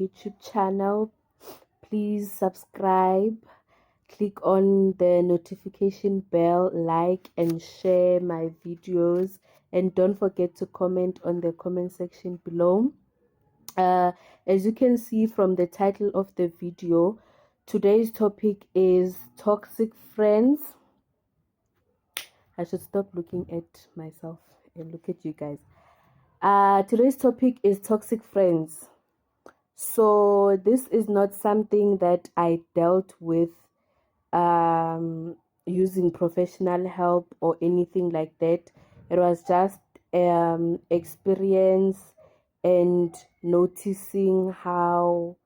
YouTube channel. Please subscribe, click on the notification bell, like and share my videos, and don't forget to comment on the comment section below. uh, as you can see from the title of the video, today's topic is toxic friends. I should stop looking at myself and look at you guys. Today's topic is toxic friends. So this is not something that I dealt with using professional help or anything like that. It was just experience and noticing how,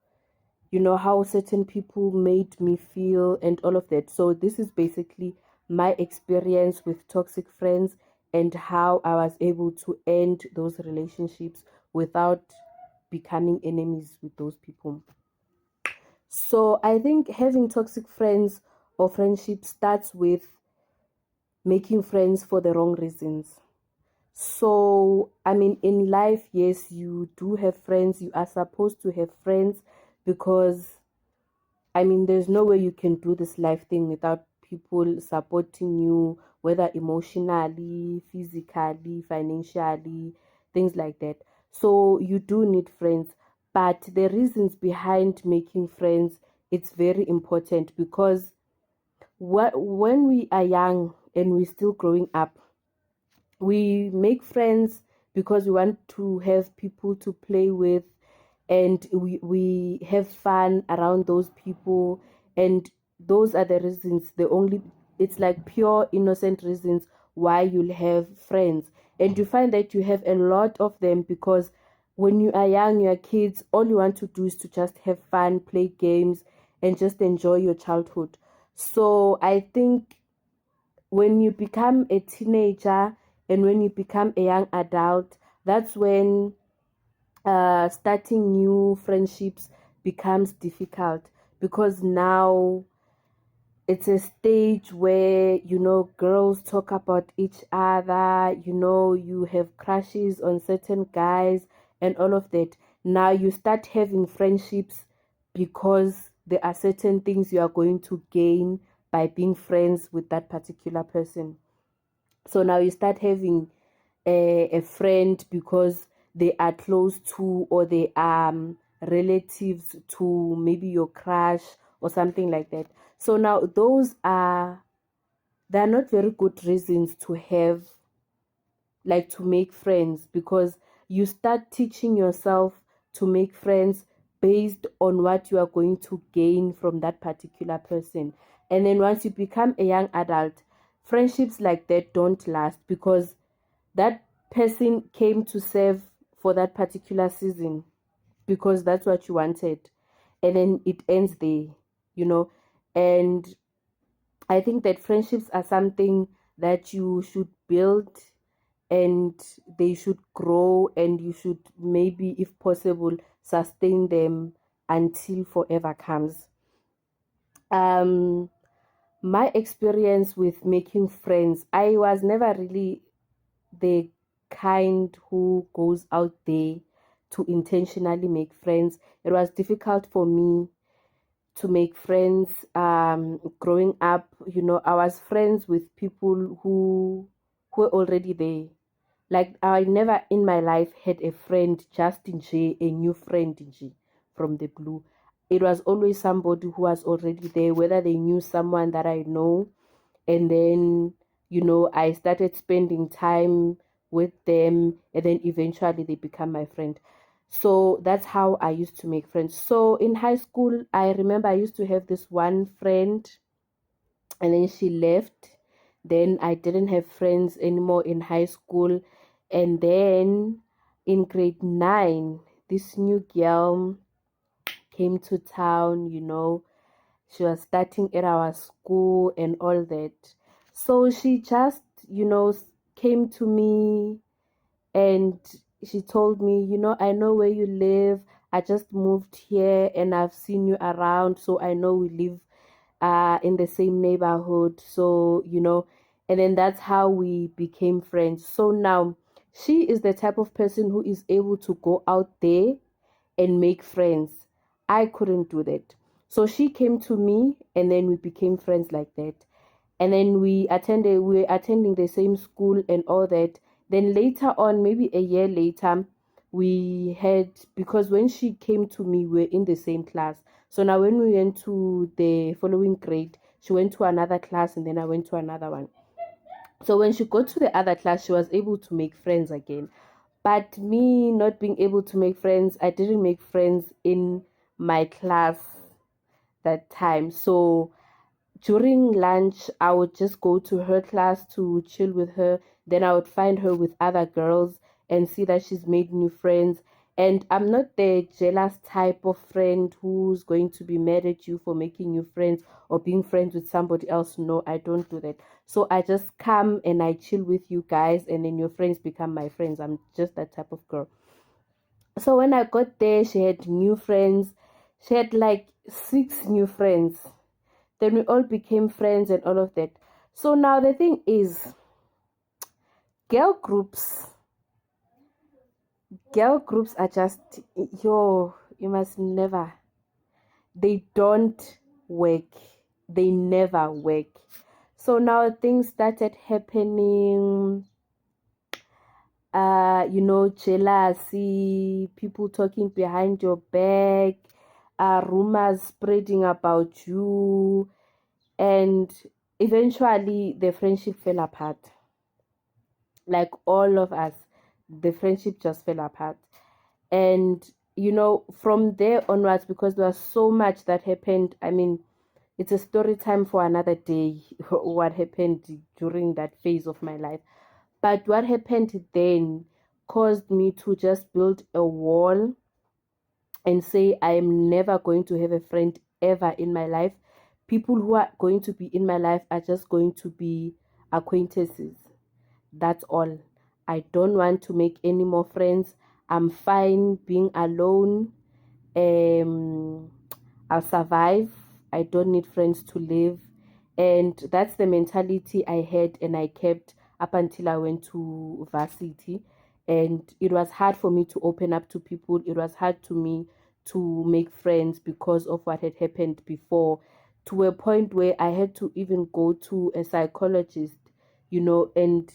how certain people made me feel and all of that. So this is basically my experience with toxic friends and how I was able to end those relationships without becoming enemies with those people. So I think having toxic friends or friendship starts with making friends for the wrong reasons. So, I mean, in life, yes, you do have friends. You are supposed to have friends because, I mean, there's no way you can do this life thing without people supporting you, whether emotionally, physically, financially, things like that. So you do need friends. But the reasons behind making friends, it's very important because when we are young and we're still growing up, we make friends because we want to have people to play with, and we have fun around those people, and those are the reasons, the only, it's like pure innocent reasons why you'll have friends. And you find that you have a lot of them because when you are young, you are kids, all you want to do is to just have fun, play games, and just enjoy your childhood. So I think when you become a teenager and when you become a young adult, that's when starting new friendships becomes difficult, because now it's a stage where, girls talk about each other, you have crushes on certain guys and all of that. Now you start having friendships because there are certain things you are going to gain by being friends with that particular person. So now you start having a friend because they are close to, or they are relatives to maybe your crush or something like that. So now they're not very good reasons to have, like, to make friends, because you start teaching yourself to make friends based on what you are going to gain from that particular person. And then once you become a young adult, friendships like that don't last, because that person came to serve for that particular season because that's what you wanted, and then it ends there, you know. And I think that friendships are something that you should build, and they should grow, and you should, maybe if possible, sustain them until forever comes. um my experience with making friends, I was never really the kind who goes out there to intentionally make friends. It was difficult for me to make friends growing up. I was friends with people who were already there. Like, I never in my life had a friend just in J, a new friend in J from the blue. It was always somebody who was already there, whether they knew someone that I know, and then, I started spending time with them, and then eventually they become my friend. So that's how I used to make friends. So in high school, I remember I used to have this one friend, and then she left. Then I didn't have friends anymore in high school. And then in grade 9, this new girl came to town. She was starting at our school and all that. So she just, came to me, and she told me, I know where you live. I just moved here and I've seen you around, so I know we live in the same neighborhood. So, and then that's how we became friends. So now she is the type of person who is able to go out there and make friends. I couldn't do that. So she came to me and then we became friends like that. And then we were attending the same school and all that. Then later on, maybe a year later, we had, because when she came to me, we were in the same class. So now when we went to the following grade, she went to another class and then I went to another one. So when she got to the other class, she was able to make friends again. But me not being able to make friends, I didn't make friends in my class that time. So during lunch, I would just go to her class to chill with her. Then I would find her with other girls and see that she's made new friends. And I'm not the jealous type of friend who's going to be mad at you for making new friends or being friends with somebody else. No, I don't do that. So I just come and I chill with you guys, and then your friends become my friends. I'm just that type of girl. So when I got there, she had new friends. She had like 6 new friends. Then we all became friends and all of that. So now the thing is, girl groups, girl groups are just, you must never, they don't work. They never work. So now things started happening, jealousy, people talking behind your back, rumors spreading about you, and eventually the friendship fell apart. Like all of us, the friendship just fell apart. And from there onwards, because there was so much that happened, I mean, it's a story time for another day. What happened during that phase of my life. But what happened then caused me to just build a wall and say I am never going to have a friend ever in my life. People who are going to be in my life are just going to be acquaintances. That's all. I don't want to make any more friends. I'm fine being alone. Um, I'll survive. I don't need friends to live. And that's the mentality I had and I kept up until I went to varsity. And it was hard for me to open up to people. It was hard to me to make friends because of what had happened before, to a point where I had to even go to a psychologist, and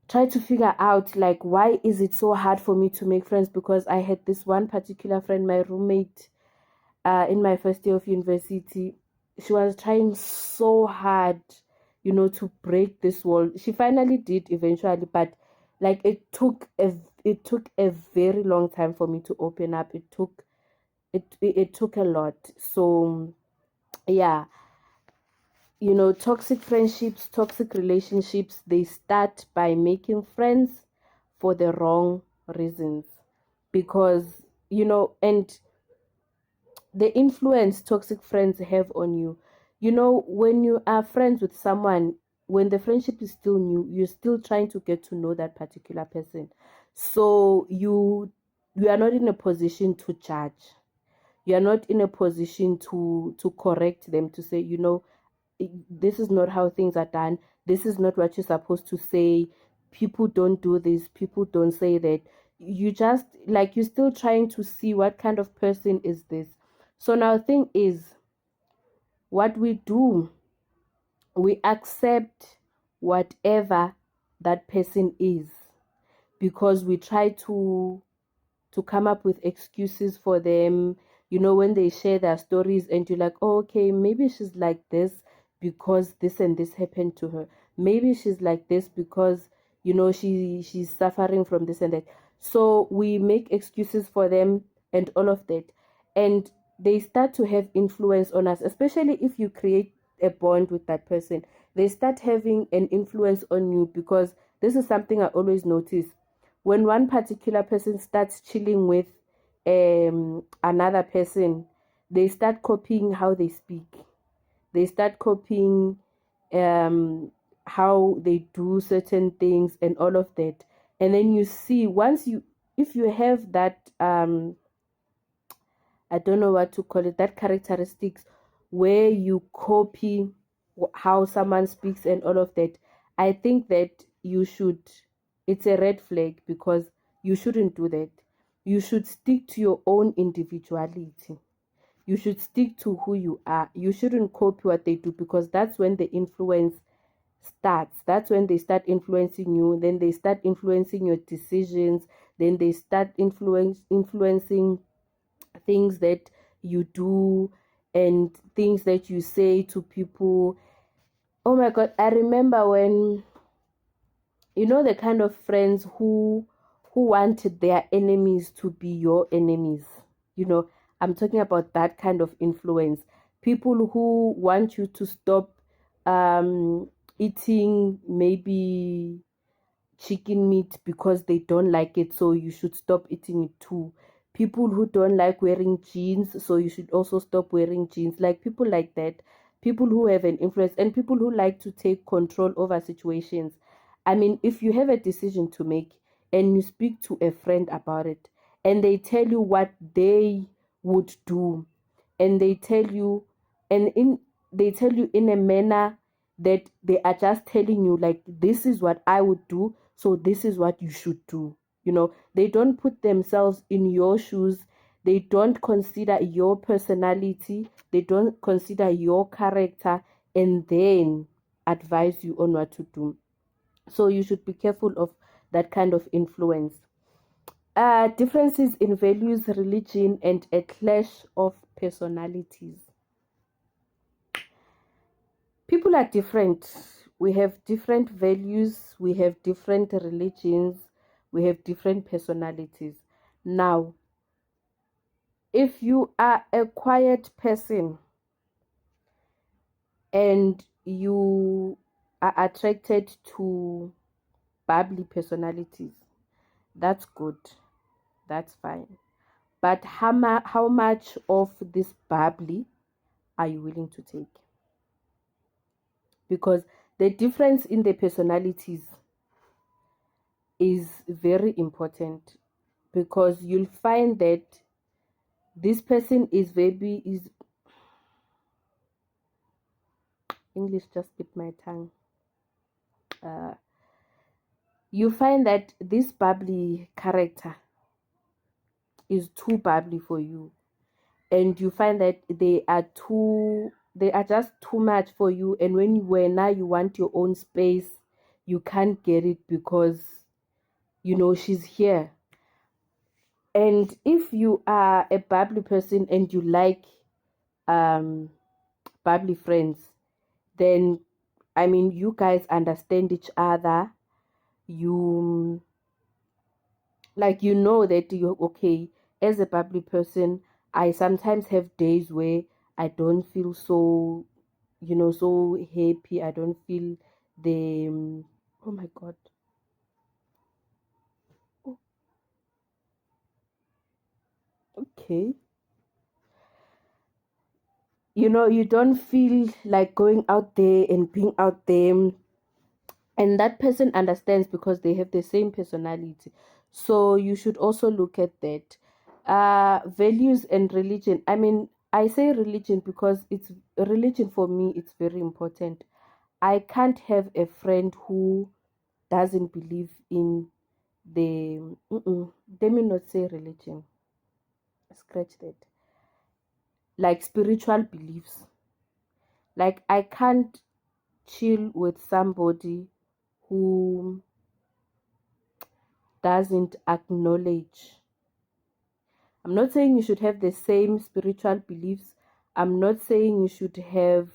try to figure out like why is it so hard for me to make friends, because I had this one particular friend, my roommate, in my first year of university. She was trying so hard, to break this wall. She finally did eventually, but like it took a very long time for me to open up. It took a lot. So yeah, toxic friendships, toxic relationships, they start by making friends for the wrong reasons. Because, and the influence toxic friends have on you. When you are friends with someone, when the friendship is still new, you're still trying to get to know that particular person. So you are not in a position to judge. You are not in a position to correct them, to say, this is not how things are done. This is not what you're supposed to say. People don't do this. People don't say that. You just, like, you're still trying to see what kind of person is this. So now the thing is, what we do, we accept whatever that person is, because we try to come up with excuses for them. When they share their stories and you're like, oh, okay, maybe she's like this because this and this happened to her. Maybe she's like this because she's suffering from this and that. So we make excuses for them and all of that. And they start to have influence on us, especially if you create a bond with that person. They start having an influence on you, because this is something I always notice. When one particular person starts chilling with another person, they start copying how they speak. They start copying um how they do certain things and all of that. And then you see, if you have that I don't know what to call it, that characteristics where you copy how someone speaks and all of that, I think that it's a red flag, because you shouldn't do that. you should stick to your own individuality. You should stick to who you are. You shouldn't copy what they do, because that's when the influence starts. That's when they start influencing you. Then they start influencing your decisions. Then they start influencing things that you do and things that you say to people. Oh my God, I remember when, the kind of friends who want their enemies to be your enemies. you know I'm talking about that kind of influence. People who want you to stop eating maybe chicken meat because they don't like it, so you should stop eating it too. People who don't like wearing jeans, so you should also stop wearing jeans. Like people like that, people who have an influence, and people who like to take control over situations. I mean, if you have a decision to make and you speak to a friend about it, and they tell you what they would do, and they tell you in a manner that they are just telling you, like, this is what I would do, so this is what you should do. They don't put themselves in your shoes. They don't consider your personality. They don't consider your character, and then advise you on what to do. So you should be careful of that kind of influence. Differences in values, religion, and a clash of personalities. People are different. We have different values, we have different religions, we have different personalities. Now, if you are a quiet person and you are attracted to bubbly personalities, that's good, that's fine. But how much of this bubbly are you willing to take? Because the difference in the personalities is very important, because you'll find that this person is English just bit my tongue. uh, you find that this bubbly character is too bubbly for you, and you find that they are just too much for you, and when now you want your own space, you can't get it, because she's here. And if you are a bubbly person and you like um bubbly friends, then I mean, you guys understand each other. You that you're okay. As a bubbly person, I sometimes have days where I don't feel so, so happy. I don't feel the oh my God. Oh, okay. You don't feel like going out there and being out there, and that person understands because they have the same personality. So you should also look at that. Values and religion. I mean, I say religion because it's religion for me, it's very important. I can't have a friend who doesn't believe in the let me not say religion, scratch that, like spiritual beliefs. Like, I can't chill with somebody who doesn't acknowledge. I'm not saying you should have the same spiritual beliefs. I'm not saying you should have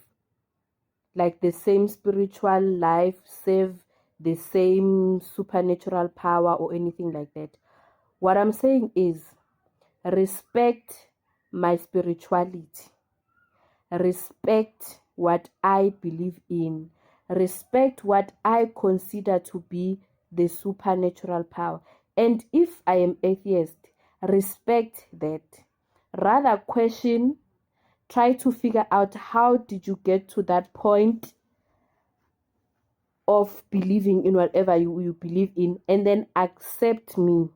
like the same spiritual life, save the same supernatural power or anything like that. What I'm saying is respect my spirituality, respect what I believe in, respect what I consider to be the supernatural power. And if I am atheist, respect that. Rather question, try to figure out how did you get to that point of believing in whatever you believe in, and then accept me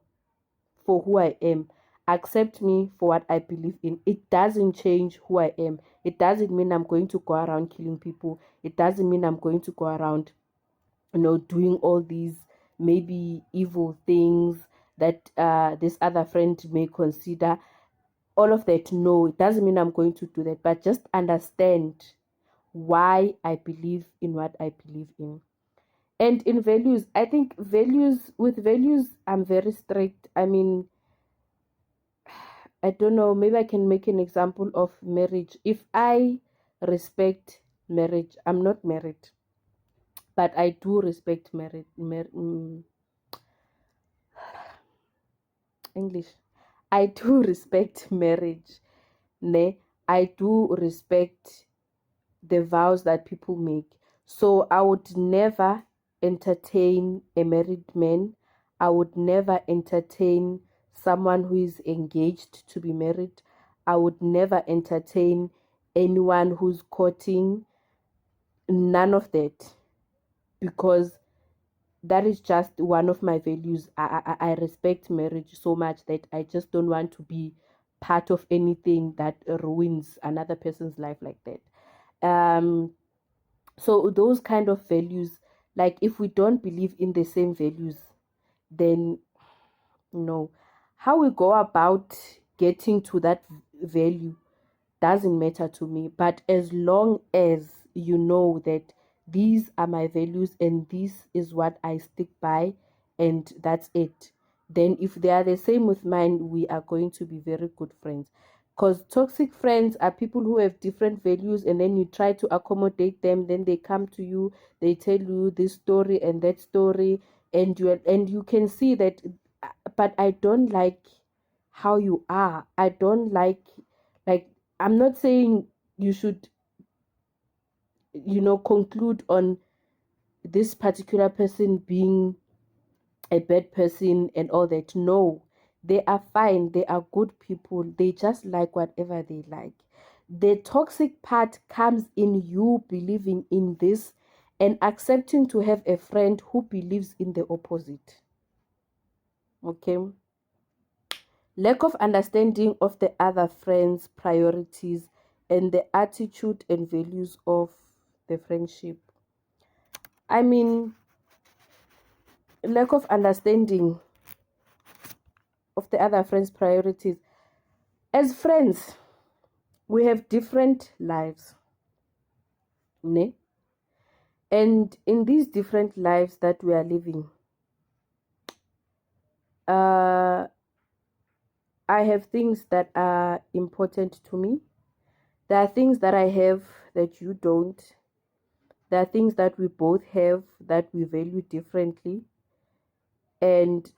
for who I am. Accept me for what I believe in. It doesn't change who I am. It doesn't mean I'm going to go around killing people. It doesn't mean I'm going to go around, doing all these maybe evil things. that this other friend may consider, all of that. No, it doesn't mean I'm going to do that, but just understand why I believe in what I believe in. And in values, I think with values, I'm very strict. I mean, I don't know, maybe I can make an example of marriage. If I respect marriage, I'm not married, but I do respect marriage. English. I do respect marriage. Ne? I do respect the vows that people make. So I would never entertain a married man. I would never entertain someone who is engaged to be married. I would never entertain anyone who's courting. None of that. Because that is just one of my values. I respect marriage so much that I just don't want to be part of anything that ruins another person's life like that. So those kind of values, like if we don't believe in the same values, then no. How we go about getting to that value doesn't matter to me. But as long as you know that these are my values and this is what I stick by, and that's it, then if they are the same with mine, we are going to be very good friends. Because toxic friends are people who have different values, and then you try to accommodate them, then they come to you, they tell you this story and that story, and you can see that, but I don't like how you are. I don't like I'm not saying you should, conclude on this particular person being a bad person and all that. No, they are fine. They are good people. They just like whatever they like. The toxic part comes in you believing in this and accepting to have a friend who believes in the opposite. Okay. Lack of understanding of the other friend's priorities and the attitude and values of the friendship. I mean, lack of understanding of the other friend's priorities. As friends, we have different lives, ne? And in these different lives that we are living, I have things that are important to me. There are things that I have that you don't. There are things that we both have that we value differently. And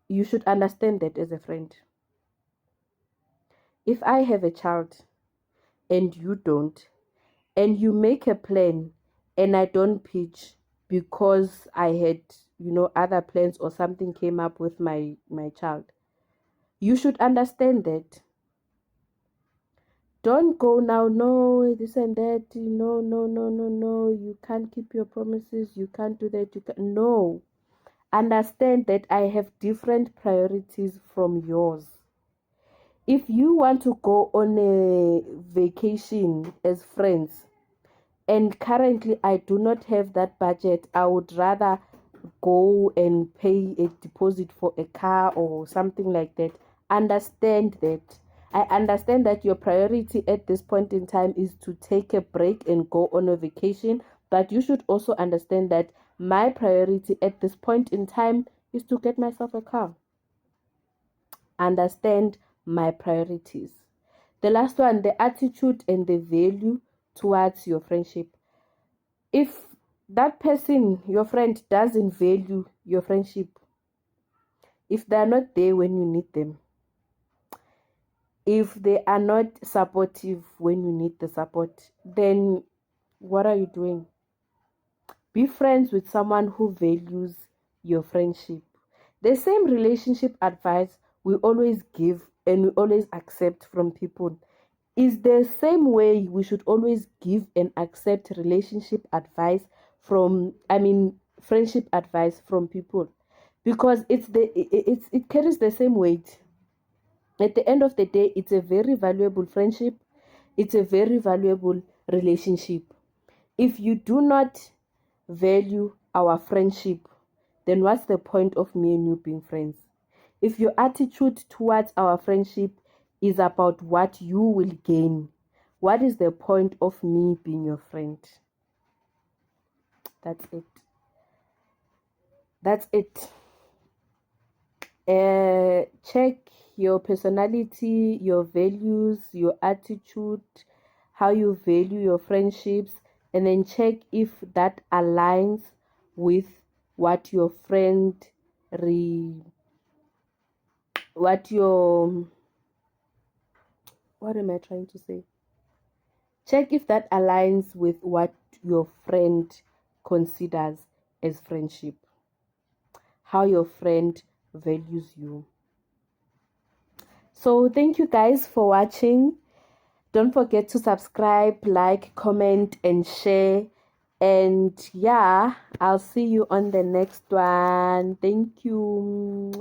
you should understand that as a friend. If I have a child and you don't, and you make a plan and I don't pitch because I had, other plans or something came up with my child, you should understand that. Don't go now, no, this and that, no, no, no, no, no, you can't keep your promises, you can't do that, you can no. Understand that I have different priorities from yours. If you want to go on a vacation as friends, and currently I do not have that budget, I would rather go and pay a deposit for a car or something like that. Understand that. I understand that your priority at this point in time is to take a break and go on a vacation, but you should also understand that my priority at this point in time is to get myself a car. Understand my priorities. The last one, the attitude and the value towards your friendship. If that person, your friend, doesn't value your friendship, if they're not there when you need them, if they are not supportive when you need the support, then what are you doing? Be friends with someone who values your friendship. The same relationship advice we always give and we always accept from people is the same way we should always give and accept relationship advice from, friendship advice from people, because it carries the same weight. At the end of the day, it's a very valuable friendship, it's a very valuable relationship. If you do not value our friendship, then what's the point of me and you being friends? If your attitude towards our friendship is about what you will gain, what is the point of me being your friend? That's it. That's it. Check your personality, your values, your attitude, how you value your friendships, and then check if that aligns with what your friend what your what am I trying to say? Check if that aligns with what your friend considers as friendship, how your friend values you. So thank you guys for watching. Don't forget to subscribe, like, comment, and share. And yeah, I'll see you on the next one. Thank you.